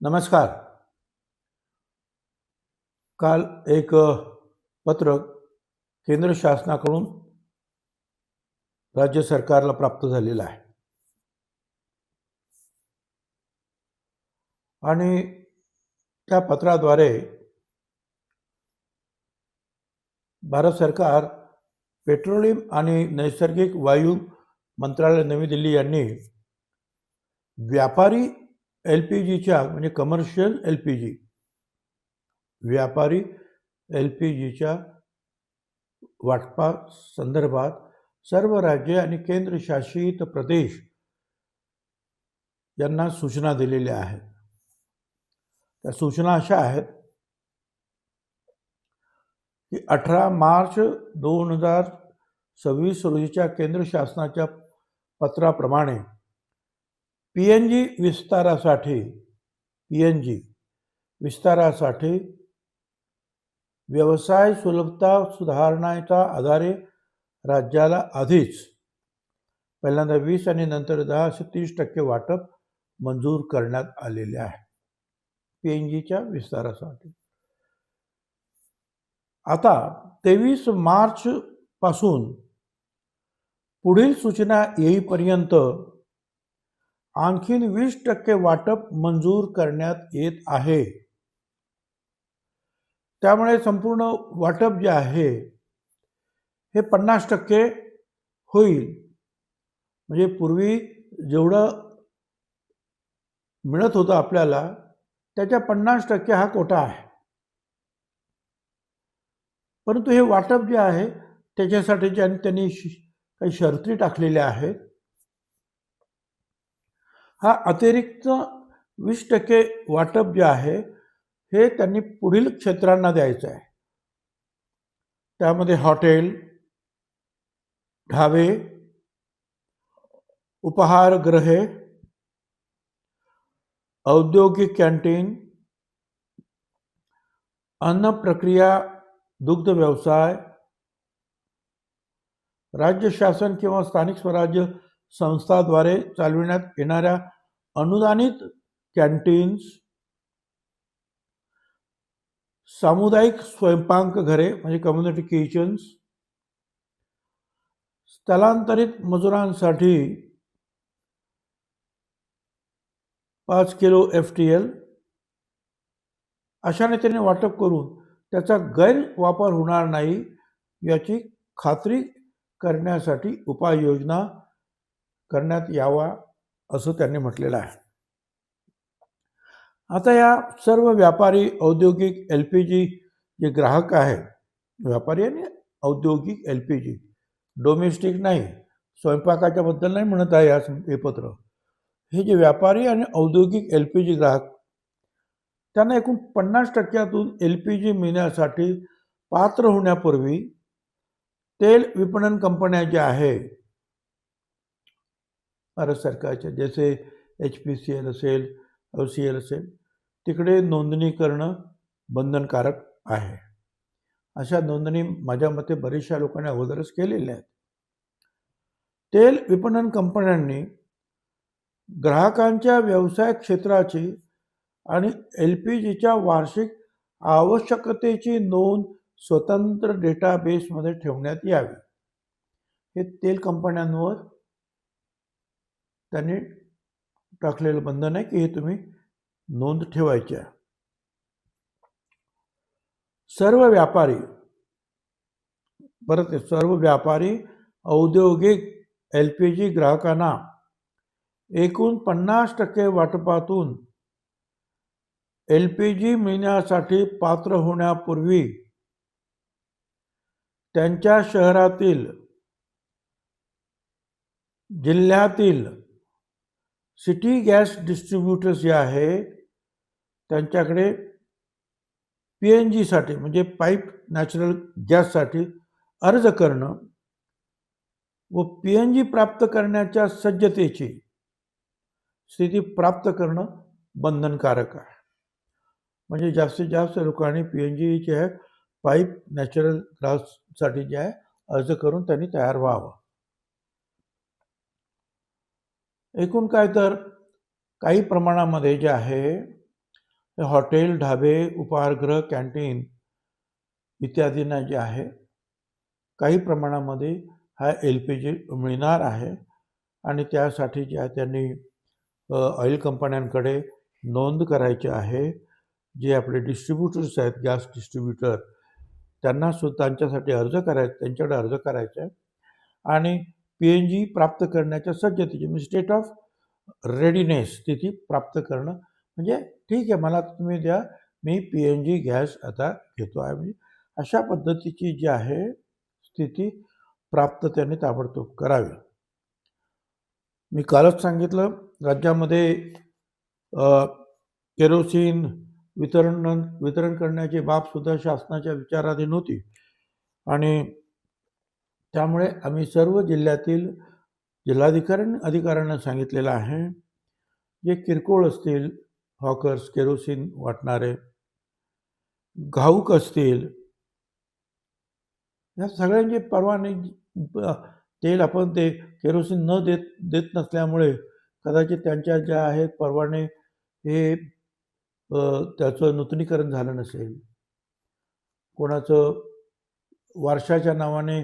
नमस्कार. काल एक पत्रक केंद्र शासनाकडून राज्य सरकारला प्राप्त झालेलं आहे आणि त्या पत्राद्वारे भारत सरकार पेट्रोलियम आणि नैसर्गिक वायू मंत्रालय नवी दिल्ली यांनी व्यापारी LPGच्या म्हणजे कमर्शियल LPG व्यापारी LPGच्या वाटपा संदर्भात सर्व राज्ये आणि केंद्रशासित प्रदेश यांना सूचना दिलेल्या आहेत. त्या सूचना अशा आहेत की 18 मार्च 2026 रोजीच्या केंद्र शासनाच्या पत्राप्रमाणे PNG विस्तारासाठी व्यवसाय सुलभता सुधारण्याच्या आधारे राज्याला आधीच पहिल्यांदा 20 आणि नंतर 10 असे 30% वाटप मंजूर करण्यात आलेले आहे PNGच्या विस्तारासाठी. आता 23 मार्च पासून पुढील सूचना येईपर्यंत आणखीन 20% वाटप मंजूर करण्यात येत आहे. त्यामुळे संपूर्ण वाटप जे आहे हे 50% होईल. म्हणजे पूर्वी जेवढं मिळत होतं आपल्याला त्याच्या 50% हा कोटा आहे. परंतु हे वाटप जे आहे त्याच्यासाठी त्यांनी काही शर्ती टाकलेल्या आहेत. हा अतिरिक्त 20% वाटप जे आहे हे त्यांनी पुढील क्षेत्रांना द्यायचं आहे. त्यामध्ये हॉटेल, ढाबे, उपहारगृहे, औद्योगिक कॅन्टीन, अन्न प्रक्रिया, दुग्ध व्यवसाय, राज्य शासन किंवा स्थानिक स्वराज्य संस्थाद्वारे चालविण्यात येणाऱ्या अनुदानित कॅन्टीन्स, सामुदायिक स्वयंपाकघरे म्हणजे कम्युनिटी किचन्स, स्थलांतरित मजुरांसाठी 5 किलो FTL अशा रीतीने वाटप करून त्याचा गैरवापर होणार नाही याची खात्री करण्यासाठी उपाययोजना करण्यात यावा असं त्यांनी म्हटलेलं आहे. आता या सर्व व्यापारी औद्योगिक LPG जे ग्राहक आहेत, व्यापारी आणि औद्योगिक LPG, डोमेस्टिक नाही, स्वयंपाकाच्या बद्दल नाही म्हणत आहे हे पत्र. हे जे व्यापारी आणि औद्योगिक LPG ग्राहक त्यांना एकूण 50%तून LPG मिळण्यासाठी पात्र होण्यापूर्वी तेल विपणन कंपन्या ज्या आहे भारत सरकारच्या, जसे HPCL असेल, OCL असेल, तिकडे नोंदणी करणं बंधनकारक आहे. अशा नोंदणी माझ्या मते बऱ्याचशा लोकांनी अगोदरच केलेल्या आहेत. तेल विपणन कंपन्यांनी ग्राहकांच्या व्यवसाय क्षेत्राची आणि LPGच्या वार्षिक आवश्यकतेची नोंद स्वतंत्र डेटाबेसमध्ये ठेवण्यात यावी. हे तेल कंपन्यांवर त्यांनी टाकलेलं बंधन आहे की हे तुम्ही नोंद ठेवायची आहे. सर्व व्यापारी औद्योगिक LPG ग्राहकांना एकूण 50% वाटपातून LPG मिळण्यासाठी पात्र होण्यापूर्वी त्यांच्या शहरातील, जिल्ह्यातील सिटी गॅस डिस्ट्रीब्युटर्स जे आहे त्यांच्याकडे PNG साठी म्हणजे पाईप नॅचरल गॅससाठी अर्ज करणं व PNG प्राप्त करण्याच्या सज्जतेची स्थिती प्राप्त करणं बंधनकारक आहे. म्हणजे जास्तीत जास्त लोकांनी PNG जे आहे पाईप नॅचरल गॅससाठी जे आहे अर्ज करून त्यांनी तयार व्हावं. एकूण काय तर काही प्रमाणामध्ये जे आहे हॉटेल, ढाबे, उपाहारगृह, कॅन्टीन इत्यादींना जे आहे काही प्रमाणामध्ये हा LPG मिळणार आहे आणि त्यासाठी जे आहे त्यांनी ऑइल कंपन्यांकडे नोंद करायची आहे. जे आपले डिस्ट्रीब्युटर्स आहेत, गॅस डिस्ट्रीब्युटर, त्यांना सुद्धा त्यांच्यासाठी त्यांच्याकडे अर्ज करायचा आहे आणि PNG प्राप्त करण्याच्या सज्जतेची म्हणजे स्टेट ऑफ रेडीनेस स्थिती प्राप्त करणं. म्हणजे ठीक आहे, मला तुम्ही द्या, मी PNG गॅस आता घेतो आहे. म्हणजे अशा पद्धतीची जी आहे स्थिती प्राप्त त्यांनी ताबडतोब करावी. मी कालच सांगितलं, राज्यामध्ये केरोसिन वितरण करण्याची बाब सुद्धा शासनाच्या विचाराधीन होती आणि त्यामुळे आम्ही सर्व जिल्ह्यातील अधिकाऱ्यांना सांगितलेलं आहे, जे किरकोळ असतील हॉकर्स, केरोसिन वाटणारे, घाऊक असतील, या सगळ्यांचे परवाने तेल आपण ते केरोसिन न देत नसल्यामुळे कदाचित त्यांच्या ज्या आहेत परवाने हे त्याचं नूतनीकरण झालं नसेल, कोणाचं वर्षाच्या नावाने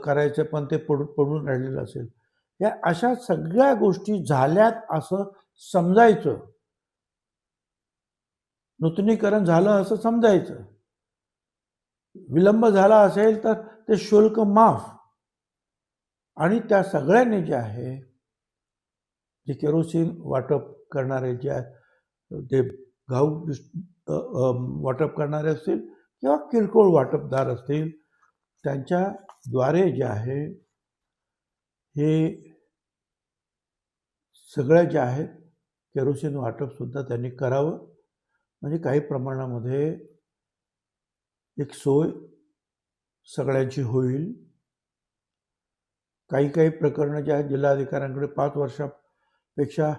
करायचं पण ते पडून राहिलेलं असेल. या अशा सगळ्या गोष्टी झाल्यात असं समजायचं, नूतनीकरण झालं असं समजायचं. विलंब झाला असेल तर ते शुल्क माफ. आणि त्या सगळ्यांनी जे आहे, जे केरोसिन वाटप करणारे जे आहेत ते घाऊक वाटप करणारे असतील किंवा किरकोळ वाटपदार असतील, त्यांच्याद्वारे जे आहे हे सगळ्या जे आहेत केरोसिन वाटपसुद्धा त्यांनी करावं. म्हणजे काही प्रमाणामध्ये एक सोय सगळ्यांची होईल. काही प्रकरणं जे आहेत जिल्हाधिकाऱ्यांकडे 5 वर्षापेक्षा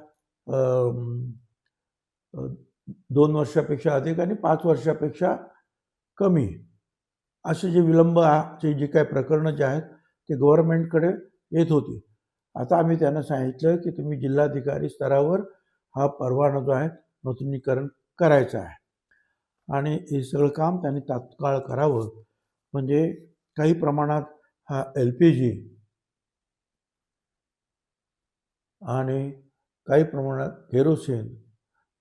2 वर्षापेक्षा अधिक आणि 5 वर्षापेक्षा कमी असे जे विलंबाचे जी काही प्रकरणं जे आहेत ते गव्हर्नमेंटकडे येत होती. आता आम्ही त्यांना सांगितलं की तुम्ही जिल्हाधिकारी स्तरावर हा परवाना जो आहे नूतनीकरण करायचा आहे आणि हे सगळं काम त्यांनी तात्काळ करावं. म्हणजे काही प्रमाणात हा LPG आणि काही प्रमाणात केरोसिन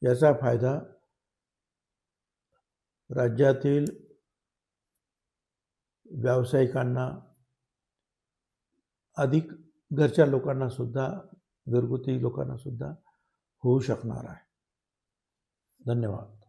याचा फायदा राज्यातील व्यावसायिकांना, अधिक घरच्या लोकांना सुद्धा, घरगुती लोकांना सुद्धा होऊ शकणार आहे. धन्यवाद.